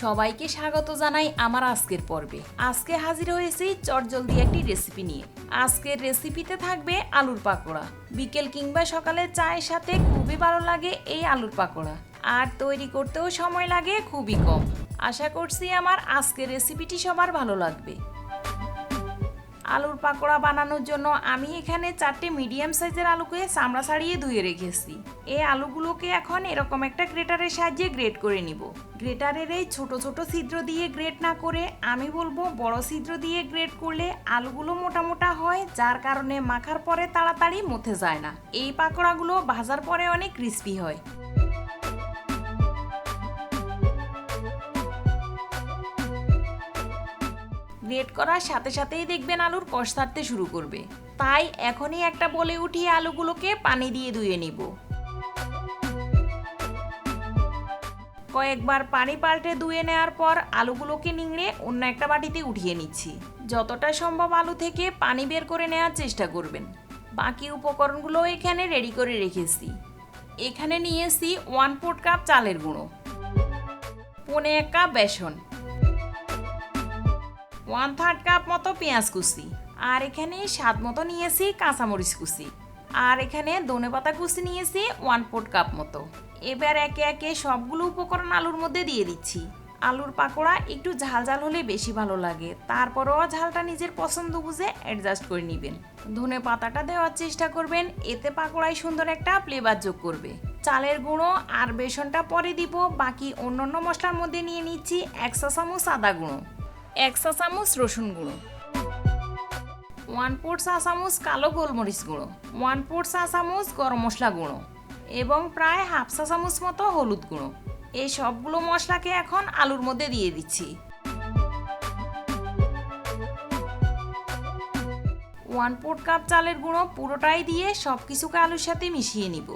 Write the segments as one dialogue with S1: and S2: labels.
S1: সবাইকে স্বাগত জানাই আমার আজকের পর্বে। আজকে হাজির হয়েছি চটজলদি একটি রেসিপি নিয়ে। আজকের রেসিপিতে থাকবে আলুর পাকোড়া। বিকেল কিংবা সকালে চায়ের সাথে খুবই ভালো লাগে এই আলুর পাকোড়া, আর তৈরি করতেও সময় লাগে খুবই কম। আশা করছি আমার আজকের রেসিপিটি সবার ভালো লাগবে। আলুর পাকোড়া বানানোর জন্য আমি এখানে 4টে মিডিয়াম সাইজের আলুকে চামড়া ছাড়িয়ে ধুয়ে রেখেছি। এই আলুগুলোকে এখন এরকম একটা গ্রেটারের সাহায্যে গ্রেট করে নিব। গ্রেটারের এই ছোট ছোট ছিদ্র দিয়ে গ্রেট না করে আমি বলবো বড় ছিদ্র দিয়ে গ্রেট করলে আলুগুলো মোটা মোটা হয়, যার কারণে মাখার পরে তাড়াতাড়ি মথে যায় না। এই পাকোড়াগুলো ভাজার পরে অনেক ক্রিস্পি হয়। গ্রেট করার সাথে সাথেই দেখবেন আলুর কষ ছাড়তে শুরু করবে, তাই এখনই একটা বলে উঠিয়ে আলুগুলোকে পানি দিয়ে ধুয়ে নিব। কয়েকবার পানি পাল্টে ধুয়ে নেওয়ার পর আলুগুলোকে নিংড়ে অন্য একটা বাটিতে উঠিয়ে নিচ্ছি। যতটা সম্ভব আলু থেকে পানি বের করে নেওয়ার চেষ্টা করবেন। বাকি উপকরণগুলো এখানে রেডি করে রেখেছি। এখানে নিয়েছি 1/4 কাপ চালের গুঁড়ো, 1/4 কাপ বেসন, 1/3 কাপ মতো পেঁয়াজ কুচি, আর এখানে স্বাদ মতো নিয়েছি কাঁচামরিচ কুচি, আর এখানে ধনেপাতা কুচি নিয়েছি 1/4 কাপ মতো। এবার একে একে সবগুলো উপকরণ আলুর মধ্যে দিয়ে দিচ্ছি। আলুর পাকোড়া একটু ঝাল ঝাল হলে বেশি ভালো লাগে, তারপরেও ঝালটা নিজের পছন্দ বুঝে অ্যাডজাস্ট করে নেবেন। ধনেপাতাটা দেওয়ার চেষ্টা করবেন, এতে পাকোড়ায় সুন্দর একটা ফ্লেভার যোগ করবে। চালের গুঁড়ো আর বেসনটা পরে দিব। বাকি অন্যান্য মশলার মধ্যে নিয়ে নিচ্ছি 1 চা চামচ আদা গুঁড়ো, 1 চা চামচ রসুন গুঁড়ো, 1/4 চা চামচ কালো গোলমরিচ গুঁড়ো, 1/4 চা চামচ গরম মশলা গুঁড়ো এবং প্রায় 1/2 চা চামচ মতো হলুদ গুঁড়ো। এই সবগুলো মশলাকে এখন আলুর মধ্যে দিয়ে দিচ্ছি। 1/4 কাপ চালের গুঁড়ো পুরোটাই দিয়ে সবকিছুকে আলুর সাথে মিশিয়ে নিব।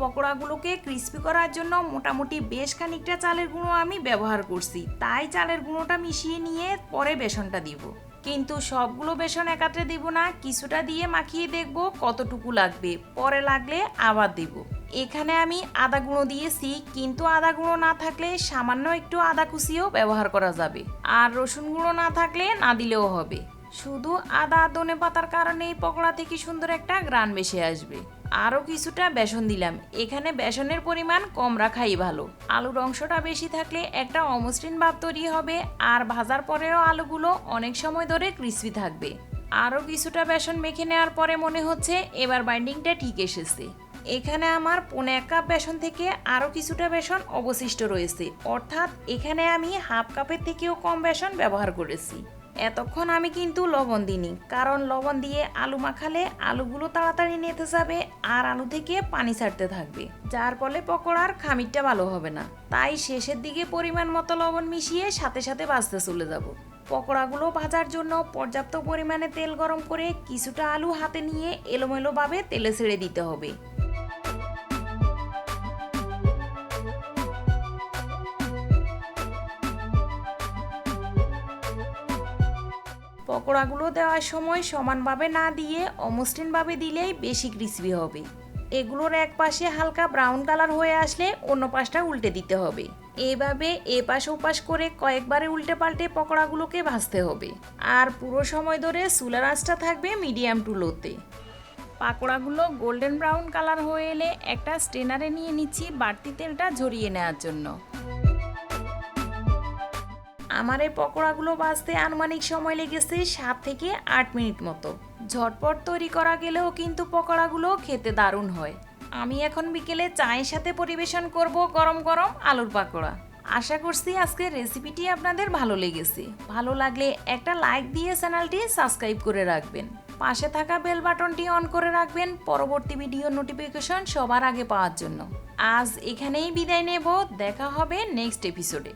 S1: পকোড়াগুলোকে ক্রিস্পি করার জন্য মোটামুটি বেশ খানিকটা চালের গুঁড়ো আমি ব্যবহার করছি, তাই চালের গুঁড়োটা মিশিয়ে নিয়ে পরে বেসনটা দিব। কিন্তু সবগুলো বেসন একাত্রে দিব না, কিছুটা দিয়ে মাখিয়ে দেখব কতটুকু লাগবে, পরে লাগলে আবার দেব। এখানে আমি আদা গুঁড়ো দিয়েছি, কিন্তু আদা গুঁড়ো না থাকলে সামান্য একটু আদা কুচিও ব্যবহার করা যাবে, আর রসুন গুঁড়ো না থাকলে না দিলেও হবে। শুধু আদা ধনেপাতার কারণে এই পকোড়া থেকে সুন্দর একটা ঘ্রাণ ভেসে আসবে। আরও কিছুটা বেসন দিলাম। এখানে বেসনের পরিমাণ কম রাখাই ভালো। আলুর অংশটা বেশি থাকলে একটা অমসৃণ ভাব তৈরি হবে, আর ভাজার পরেও আলুগুলো অনেক সময় ধরে ক্রিস্পি থাকবে। আরও কিছুটা বেসন মেখে নেওয়ার পরে মনে হচ্ছে এবার বাইন্ডিংটা ঠিক এসেছে। এখানে আমার 1/4 কাপ বেসন থেকে আরও কিছুটা বেসন অবশিষ্ট রয়েছে, অর্থাৎ এখানে আমি 1/2 কাপের থেকেও কম বেসন ব্যবহার করেছি। এতক্ষণ আমি কিন্তু লবণ দিইনি, কারণ লবণ দিয়ে আলু মাখালে আলুগুলো তাড়াতাড়ি নেতে যাবে আর আলু থেকে পানি ছাড়তে থাকবে, যার ফলে পকোড়ার খামিরটা ভালো হবে না। তাই শেষের দিকে পরিমাণ মতো লবণ মিশিয়ে সাথে সাথে ভাজতে চলে যাব। পকোড়াগুলো ভাজার জন্য পর্যাপ্ত পরিমাণে তেল গরম করে কিছুটা আলু হাতে নিয়ে এলোমেলোভাবে তেলে ছেড়ে দিতে হবে। পকোড়াগুলো দেওয়ার সময় সমানভাবে না দিয়ে অমসৃণভাবে দিলেই বেশি ক্রিসপি হবে। এগুলোর এক পাশে হালকা ব্রাউন কালার হয়ে আসলে অন্য পাশটা উল্টে দিতে হবে। এইভাবে এপাশ ওপাশ করে কয়েকবারে উল্টে পাল্টে পকোড়াগুলোকে ভাজতে হবে, আর পুরো সময় ধরে চুলার আঁচটা থাকবে মিডিয়াম টু লোতে। পাকোড়াগুলো গোল্ডেন ব্রাউন কালার হয়ে এলে একটা স্ট্রেনারে নিয়ে নিচ্ছি বাড়তি তেলটা ঝরিয়ে নেওয়ার জন্য। আমার এই পকোড়াগুলো ভাজতে আনুমানিক সময় লেগেছে 7 থেকে 8 মিনিট মতো। ঝটপট তৈরি করা গেলেও কিন্তু পকোড়াগুলো খেতে দারুণ হয়। আমি এখন বিকেলে চায়ের সাথে পরিবেশন করব গরম গরম আলুর পাকোড়া। আশা করছি আজকের রেসিপিটি আপনাদের ভালো লেগেছে। ভালো লাগলে একটা লাইক দিয়ে চ্যানেলটি সাবস্ক্রাইব করে রাখবেন। পাশে থাকা বেল বাটনটি অন করে রাখবেন পরবর্তী ভিডিও নোটিফিকেশন সবার আগে পাওয়ার জন্য। আজ এখানেই বিদায় নেব, দেখা হবে নেক্সট এপিসোডে।